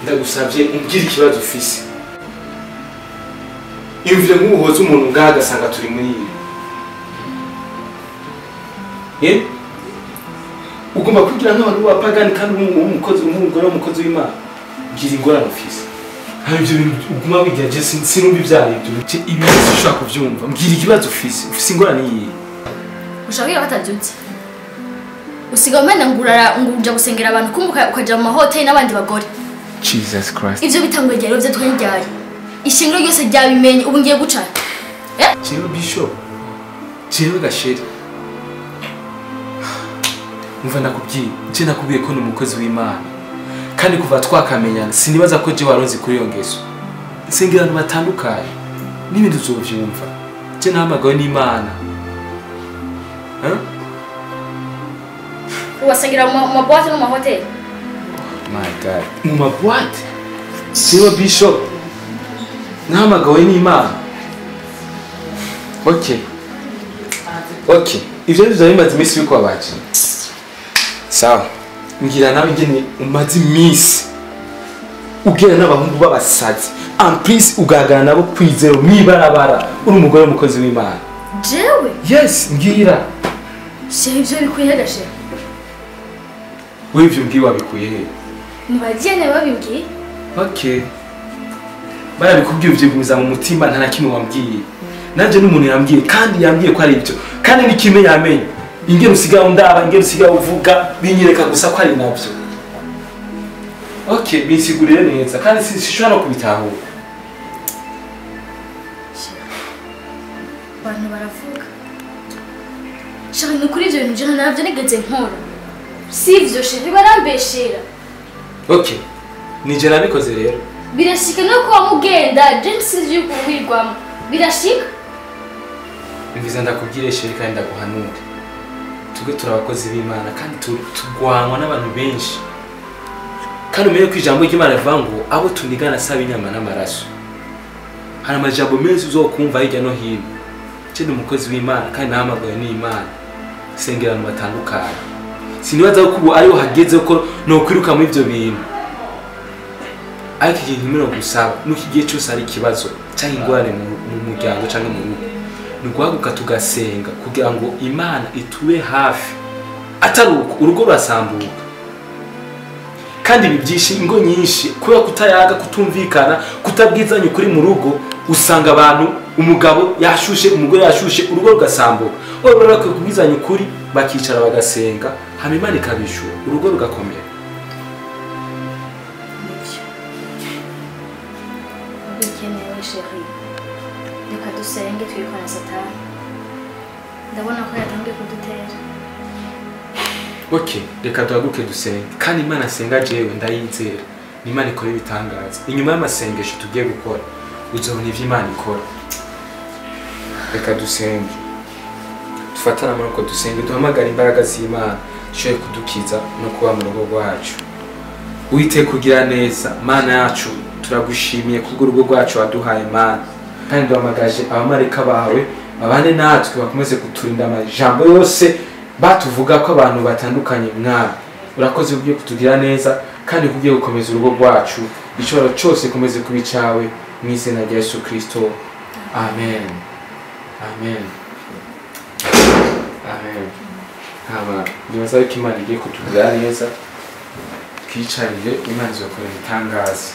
ndagusabye umbwire ikibazo ufise. Imvire nk'uhoza umuntu ngaha agasanga turi muri ibi. Ugomba kugira nk'abantu b'abapagani kandi umugore w'umukozi w'Imana. Ngira ingorane ufise. Ibyo bintu uguma wigira je sinumva ivyari ibyo. Ibi ushaka kuvyumva. Mbwira ikibazo ufise ingorane yiyi. Ushaka batabyutse. Usiga umena nguja gusengera abantu kumbuka ukaja mu mahoteli n'abandi bagore. Jesus Christ. Ivyo bitangwe ryari byo twinjyari. Ishingiro ryose ryabimenye ubu ngiye guca. Jewe Bishop. Jewe Gasheri. Umva ndakubwiye, je nakubwiye ko ni umukozi w'Imana. Kandi kuva twakamenyana sinibaza ko je waronzi kuri iyo ngeso. Nsengera abantu batandukanye. N'ibindi uzovyumva. Je nahamagawe n'Imana. Wasengera mu maboîte no mu mahoteli. My God. Mu maboîte? Jewe Bishop. Nahamagawe n'Imana. Okay. Ivyo bimaze imisi biko abaje. Sawa. Ngira nawe ngene umaze imisi. Ugera n'abahungu b'abasazi. And please ugagana nabo kwizero mwibarabara. Uri umugore w'umukozi w'Imana. Jewe? Yes, ngira. Ivyo bikuye gashe. Wewe ivyo ngiwa bikuye he? Nibagene babibwiye? Okay. Barabikubwiye ivyo bimuza mu mutima nta nakimwe wambwiye. Nanje n'umuntu yambwiye kandi yambwiye ko ari ibyo. Kandi nikime yamenye. Ingero usigaho ndaba, ingero usigaho uvuga binyereka gusa ko ari nabyo. Okay, bisigurire neza kandi sishobora no kubitahura. Abantu baravuga. Shaka ni kuri ibyo bintu je navyo nigeze nkora. Sivyo sheri barambeshera. Okay. Nije nabikoze rero. Birashika no ko wamugenda, je nsivyo kuwirwamo. Birashika? Mviza ndakubwire sheri kandi ndaguhanura. Tuge turabakozi b'Imana kandi tugwanwa n'abantu benshi. Kandi umenye ko ijambo ry'Imana rivuga ngo abo tunigana saba inyama n'amaraso. Hari amajambo menshi uzokumva hirya no hino. Je ni umukozi w'Imana kandi nahamagawe n'Imana. Sengera mu batandukanye. Sinibaza ko ubu ariho hageze ko no kwiruka muri ivyo bintu. Ariko ikintu kimwe no gusaba nuko igihe cyose ari ikibazo cyangwa ingorane mu muryango cyangwa mu rugo. Nugwaguka tugasenga kugira ngo Imana itube hafi. Ataruko urugo rurasambuka. Kandi bibyishe ingo nyinshi kubera kutayaga kutumvikana kutabwizanya ukuri mu rugo usanga abantu umugabo yashushe umugore yashushe urugo rugasambuka. Abo barakwiye kubwizanya ukuri bakicara bagasenga hama Imana ikabishura urugo rugakomera. Abikenewe sheri. Reka dusenge twikora Satani. Ndabona ko yatangiye kudutera. Okay, reka duhaguke dusenge. Kandi Imana asenga jewe ndayizera. Ni Imana ikora ibitangaza. Inyuma y'amasengesho tugiye gukora, uzobona ivyo Imana ikora. Reka dusenge. Dufatana amaboko dusenge duhamagara imbaraga z'Imana cyo kudukiza no kuba mu rugo rwacu. Uwite kugira neza, Mana yacu turagushimiye kubwo urugo rwacu waduhaye Mana. Kandi duhamagaje abamarika bawe abane natwe bakomeze kuturinda amajambo yose batuvuga ko abantu batandukanye mwami. Urakoze ugiye kutugira neza kandi kugiye gukomeza urugo rwacu icoro cyose komeze kubicawe mu izina rya Yesu Kristo. Amen. Amen. Amen. Haba nibaza ko Imana igiye kutugira neza twicarire Imana izokora ibitangaza.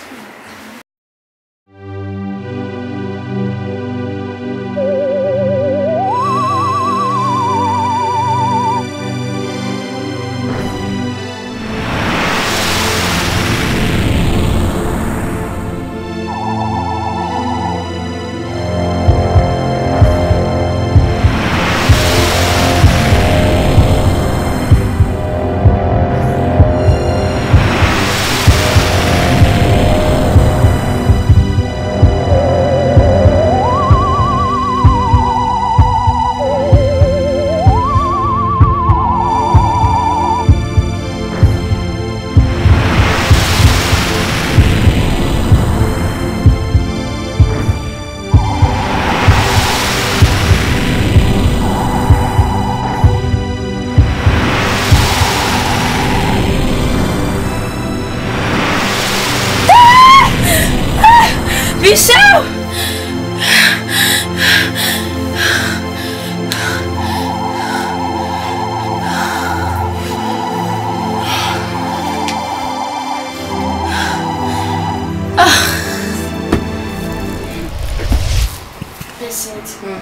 Bishop!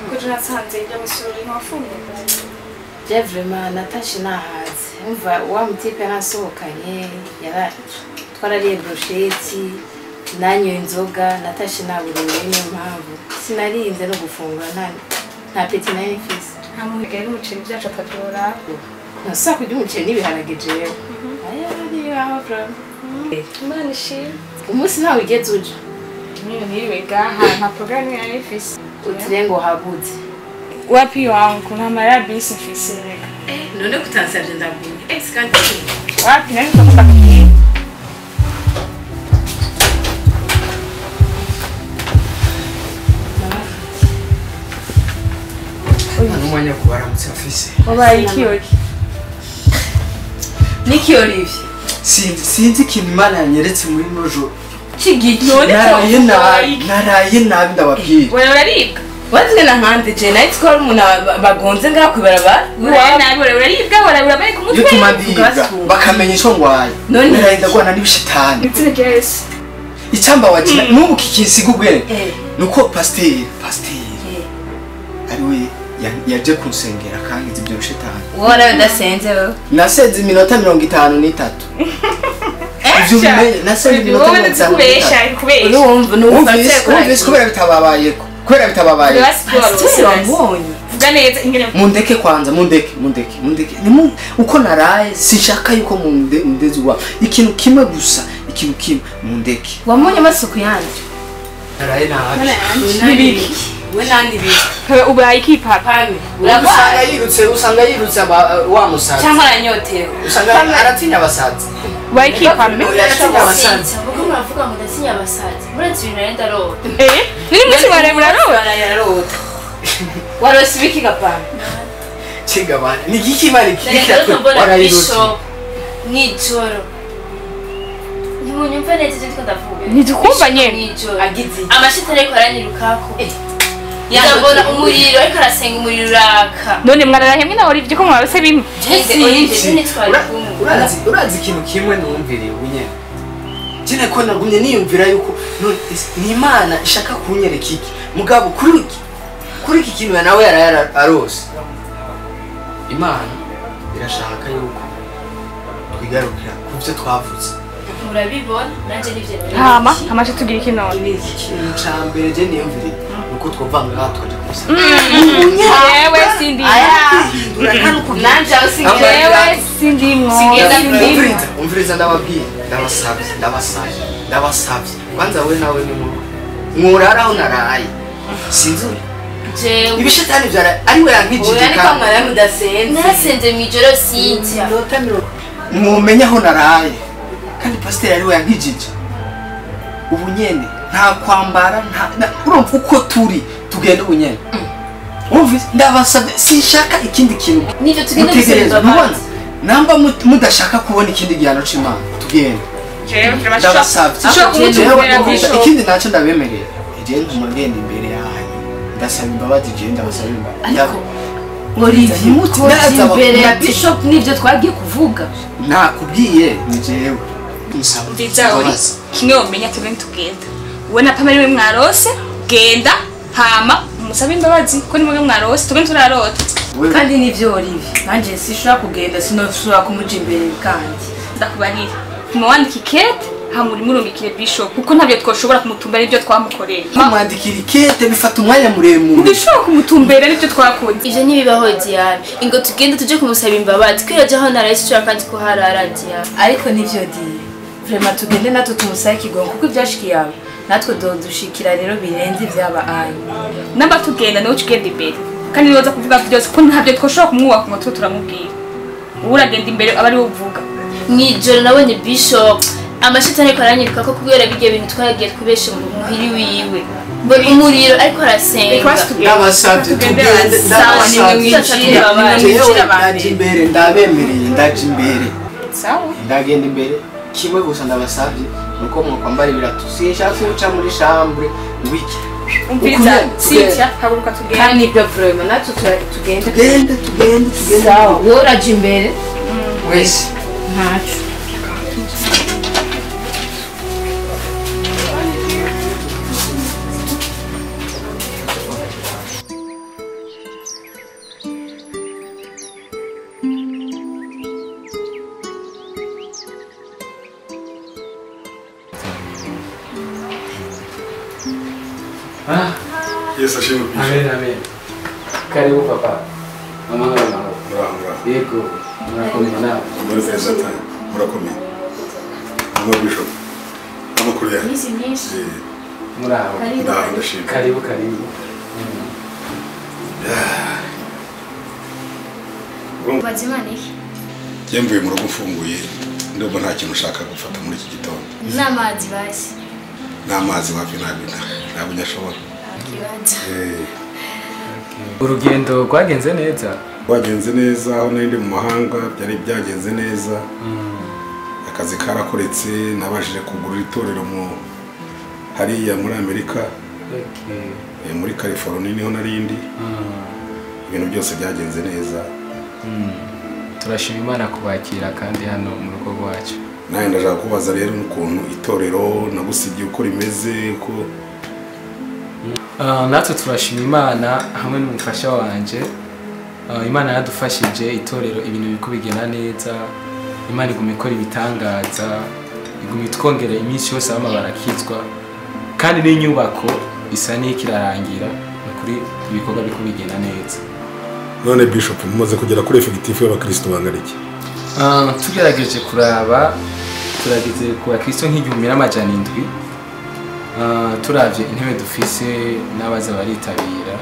Kugira sanze ibyo musuri nkafunga. Je vraiment natashe nahaze. Umva wa mutipe nasohokanye yara twarariye brochette nanyo inzoga natashe naburiwe niyo mpamvu sinarinze no gufungura nta peti nari mfise. Ntamuhegera umuceri byacu atadora. Nasa kurya umuceri n'ibiharage jewe. Aya ari aho problem. Imana ishimwe. Umunsi ntawe ugeze uje. Niriwe gaha nta programme yari ifise. Utirengo habuze. Wapi wangu kuna marabisi mfise reka. None kutansavye ndaguye. Kandi Wapi nani tutakuta kuki? Umwanya kubaramutse afise. Wabaye ikiyoki. Niki Olivier. Sinzi ikintu Imana yanyeretse muri nojo. Kigito Naraye nabi ndababwira. Wewe uraribwa? Wazwe na hande je night call muna bagonze ngaho kwibarabara. Wewe nabi uraribwa urabaye ku mutwe. Iyo tumandiga bakamenya ico ngwaye. Naraye ndagwana n'ibishitani. Itsine Jesse. Icamba wakina n'ubu kikinsiga ubwenge. Nuko pasteur ariwe yaje kunsengera kangize ibyo bishitani. Wora udasenze wewe. Nasenze iminota 53. Ivyo bimenye nasenze iminota 53. kubesha kubesha. Urumva Numvise kubera bitababayeko. Kubera bitababaye. Pastor wambonye. Vuga neza ingene Mundeke kwanza mundeke. Uko naraye sinshaka yuko mundezwa. Ikintu kimwe gusa, mundeke. Wambonye amasuku yanje. Naraye nabi. nibiki. We nandi biki. Ubaye ikipapa. Usanga yirutse wa musaza. Cyangwa aranyotewe. Usanga aratinya abasaza. Ubaye ikipapa. Aratinya abasaza. Kuko muravuga ngo ndasinya abasaza. Murenze ibintu nari ndarota. Niri musi bararota. Barayarota. Warose biki gapana. Kigabana. Ni giki mari Ndarota mbona Bishop nijoro. Ntimunyumva neza icyo ndiko ndavuga. Ntidukumva nyene. Nijoro. Agize. Amashitani ariko aranyirukako. Yambona umuriro ariko arasenga umuriro uraka. None mwararahemwe na Olivier ko mwarose bimwe. Urazi ikintu kimwe numviriye ubunyene. Jene ko nagumye niyumvira yuko ni Imana ishaka kunyereka iki. Mugabo kuri iki kintu nawe yararose. Imana irashaka yuko twigarukira kuvyo twavuze. Murabibona nanje nivyo. Hama amache tugira iki none. Ikintu cambere je niyumviriye nuko twovanga ngaha twaje kusa. Yewe sindi. Nanje usigaye. Yewe sindimwo. Umviriza ndababwiye ndabasavye kwanza we nawe ni mwuraraho naraye sinzuri Jewe ibishitani vyara ari we yankijije Ariko mwara mudasenze. nasenze mwijoro Cynthia. mwumenya aho naraye kandi pasiteri ari we yankijije ubu nyene nta kwambara urumva uko tugenda ubu nyene umvise ndabasavye sinshaka ikindi kintu Nivyo tugenda mutegereza gusenga mubona namba mudashaka kubona ikindi gihano c'Imana tugenda ndabasavye ikindi naco ndabemerera je ntumugenda imbere yanyu ndasaba imbabazi je ndabasaba imbabazi Olivier imbere ya Bishop nivyo twagiye kuvuga. nakubwiye ni jewe Ndizauri kimwe umenya tugende tugenda. Uwe na Pamela we mwarose genda hama umusabe imbabazi ko ni mwe mwarose tugende turarota. Kandi nivyo Olivier. Nanje sishobora kugenda sinoshobora kumuja imbere kandi. Ndakubarira. Kumwandika ikete hamuri murumikire Bishop kuko ntabyo twoshobora kumutumbera ibyo twamukoreye. mwandikira ikete bifata umwanya muremure Ndishobora kumutumbera ibyo twakoze. Ivyo ntibibaho Diane. Ingo tugende tuje kumusaba imbabazi. Kwiraje aho narayishyura kandi ko harara Diane. Ariko nivyo di. Vraiment tugende natwe tumusaye kigongo kuko ivyashikiye yawe. Natwe dushikira rero birenze ivyaba ayi. Namba tugenda no tugenda imbere. Kandi nibaza kuvuga byose ko ntabyo twoshobora kumwubaka ngo turamubwira. Uragenda imbere abari uvuga. Mwijoro nabonye Bishop amashitani ariko aranyiruka ko kubera bigiye bintu twaragiye kubesha mu muhiri wiwe. Mbona umuriro ariko arasenga. ndabasavye tugende ndaje imbere ndabemereye ndaje imbere Sawa. ndagenda imbere kimwe gusa ndabasabye nuko mwakwambara ibirato sinshaka uca muri chambre wiki umviriza sitya haguruka tugende kandi ibyo vraiment natwe tugende tugende sawa wowe uraje imbere wese ntacyo Yes, ashimwe. Amen, amen. Karibu papa. Amahoro amahoro. Murahura. Yego. Murakomeye nawe. Muri Fezata. Murakomeye. Mama Bishop. Amakuru yawe. Misi myinshi. Muraho. Ndaho ndashimye. Karibu karibu. Bazimana iki? Yemvuye mu rugo mfunguye. Ndumva nta kintu ushaka gufata muri iki gitondo. N'amazi basi. N'amazi wapi ntabwo nyashobora. Kibanza. Urugendo rwagenze neza. Rwagenze neza aho nari mu mahanga byari byagenze neza. Akazi karakoretse nabashije kugura itorero mu hariya muri Amerika. Muri California niho narindi. Ibintu byose byagenze neza. Turashima Imana kubakira kandi hano mu rugo rwacu. Naye ndashaka kubaza rero n'ukuntu itorero nagusibye uko rimeze ko natwe turashima Imana hamwe n'umufasha wanje. Imana yadufashije itorero ibintu biko bigena neza. Imana iguma ikora ibitangaza, iguma itwongera iminsi yose barakizwa. Kandi n'inyubako isa n'ikirarangira kuri ibikorwa biko bigena neza. None Bishop mumaze kugera kuri effective y'abakristo bangana iki? Tugerageje kuraba turageze ku bakristo nk'igihumbi n'amajana 7. Turavye intebe dufise n'abaza baritabira.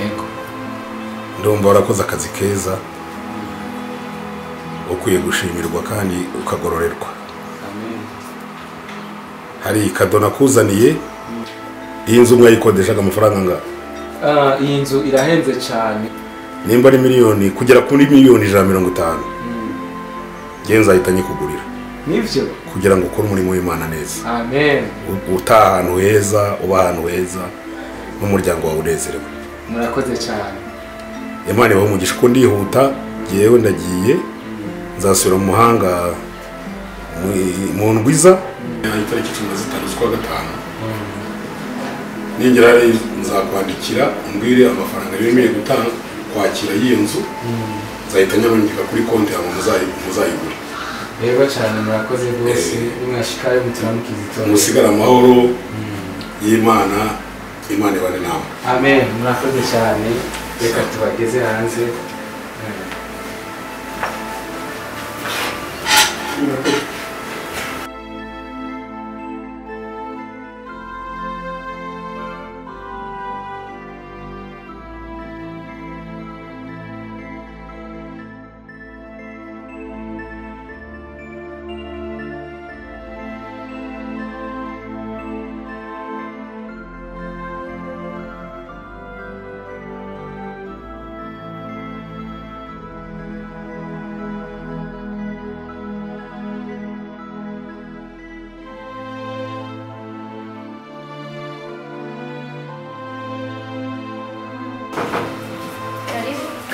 Ego. Ndumva warakoze akazi keza. Ukwiye gushimirwa kandi ukagororerwa. Amen. Hari kado nakuzaniye. Iyi nzu mwayikodeshaga amafaranga nga? Iyi nzu irahenze cyane. Nimba ari miliyoni kugera kuri miliyoni 150. Genza ahitanye kugurira. Nivyo kugira ngo ukore umurimo w'Imana neza. Amen. Utaha ahantu heza, uba ahantu heza n'umuryango wawe unezerewe. Murakoze cyane. Imana ibahe umugisha ko ndihuta, yewe ndagiye nzasubira mu mahanga mu ndwiza itariki 15 z'ukwa gatanu. Ningera nzakwandikira umbwire amafaranga yemewe gutanga kwakira iyo nzu. Nzahita nyaboneka kuri konti yawe muzayigura. Yego cyane murakoze rwose mwashikaye muturamukiza itorero. Musigara amahoro y'Imana, Imana ibane nawe. Amen. Murakoze cyane. Reka tubageze hanze.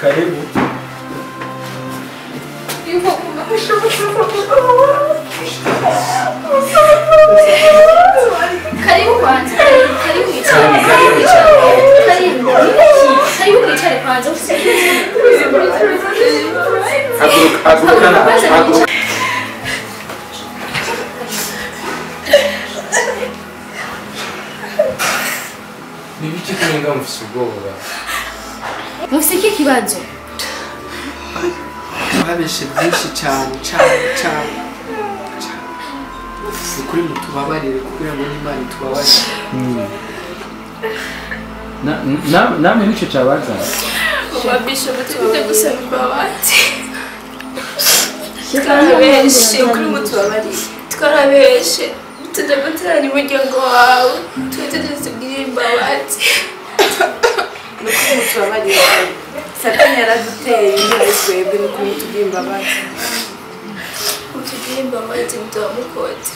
Karibu. Karibu kwanza. Karibu mwicare. Karibu mwicare kwanza. Haguruka. Nibiki kurenga mufise ubwoba? Mufise iki kibazo? Babeshe byinshi cyane. Ukuri mutubabarire kugira ngo n'Imana itubabarire. Namwe nicyo cyabaza. Bishop tujye gusaba imbabazi. Twarabeshe ukuri mutubabarire. Twarabeshe tujye guteranya umuryango wawe. Tujye tugire imbabazi. Nuko mutubabarire. Satani yaraduteye intare twebwe nuko mutubwira imbabazi. imbabazi mutamukoze.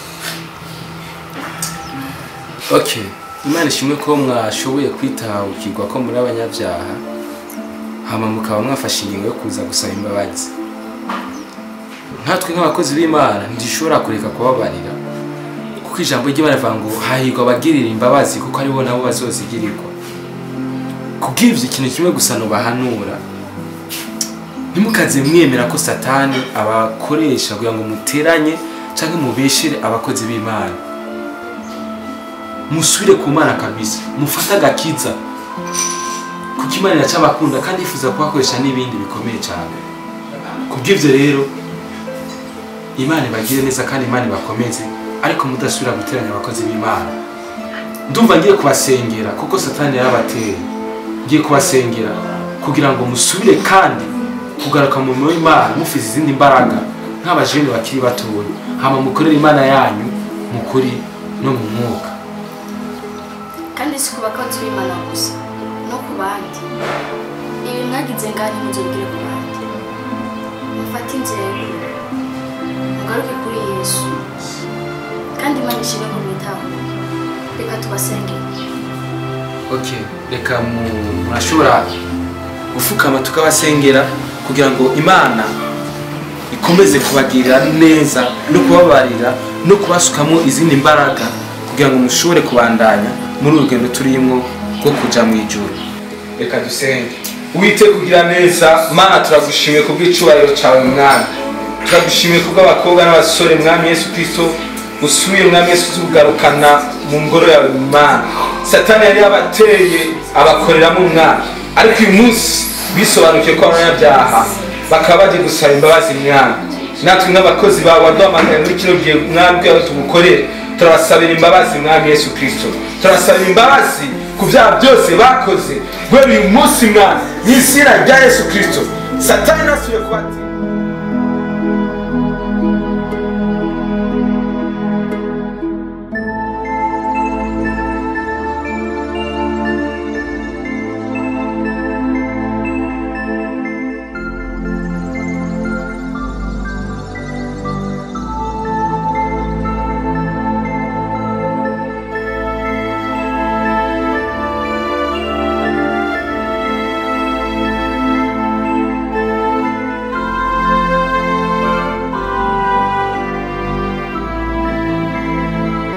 Okay, Imana ishimwe ko mwashoboye kwitahukirwa ko muri abanyabyaha hama mukaba mwafashe ingingo yo kuza gusaba imbabazi. Nkatwe nk'abakozi b'Imana ntishobora kureka kubabarira kuko ijambo ry'Imana rivuga ngo hahirwa abagirira imbabazi kuko aribo nabo bazozigirirwa. Kubw'ivyo ikintu kimwe gusa no bahanura, ntimukaze mwemera ko Satani abakoresha kugira ngo muteranye canke mubeshire abakozi b'Imana. Musubire ku Mana kabisa, mufata gakiza kuko Imana iracabakunda kandi ifuza kubakoresha n'ibindi bikomeye cyane. Kubw'ivyo rero Imana ibagire neza kandi Imana ibakomeze, ariko mudasubira guteranya abakozi b'Imana. Ndumva ngiye kubasengera kuko Satani yarabateye. Ngiye kubasengera kugira ngo musubire kandi kugaruka mu murimo w'Imana mufize izindi mbaraga nk'abajene bakiri batoya, hama mukorera Imana yanyu mukuri no mu mwuka. Kandi si ku bakozi b'Imana gusa no ku bandi. Ibi mwagize ngani muzobwire ku bandi. Mufate inzira mugaruke kuri Yesu kandi Imana ishire mu mitaho. Reka tubasengere. Okay, reka murashobora gufukama tukabasengera kugira ngo Imana ikomeze kubagirira neza no kubabarira no kubasukamo izindi mbaraga kugira ngo mushobore kubandanya muri urugendo turimo rwo kuja mu ijuru. Reka dusenge. Uwite kugira neza, Mana turagushimiye kubw'icubahiro cawe Mwami. Turagushimiye kubw'abakobwa n'abasore Mwami Yesu Kristo, usubiye Mwami Yesu tugarukana mu ngoro yawe Mana. Satani yari abateye abakoreramo Mwami, ariko uyu munsi bisobanukiye ko abanyabyaha bakaba bagiye gusaba imbabazi Mwami. Natwe nk'abakozi bawe waduhamagaye muri kino gihe Mwami bwawe tugukorere, turabasabira imbabazi Mwami Yesu Kristo. Turasabira imbabazi ku byaha byose bakoze guhera uyu munsi Mwami, mu izina rya Yesu Kristo. Satani nasubiye kubatsinda.